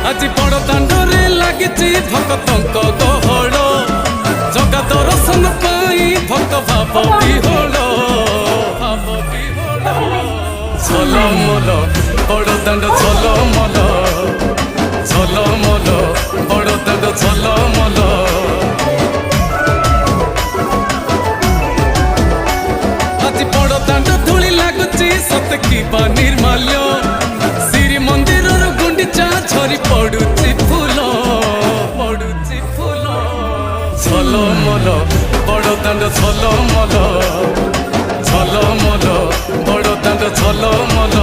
আজি বড় দাଣ୍ଡরে লাগিছি ভক্তଙ୍କ গহଳ জগা দর্শন পাই ভক্ত ভাব বিহଳ ঝলমল বড় দাণ্ড ঝলমল ঝলমল বড় দাণ্ড ঝলমল আজি বড় দাণ্ড ধূলি লাগুছি সতে কিবা নির্মাল্য শ্রীমন্দিরর গুন্ডিচা ঝরি পড়ুছি ফুল ঝলমল বড় দাণ্ড ঝলমল ঝলমল বড় দাণ্ড ঝলমল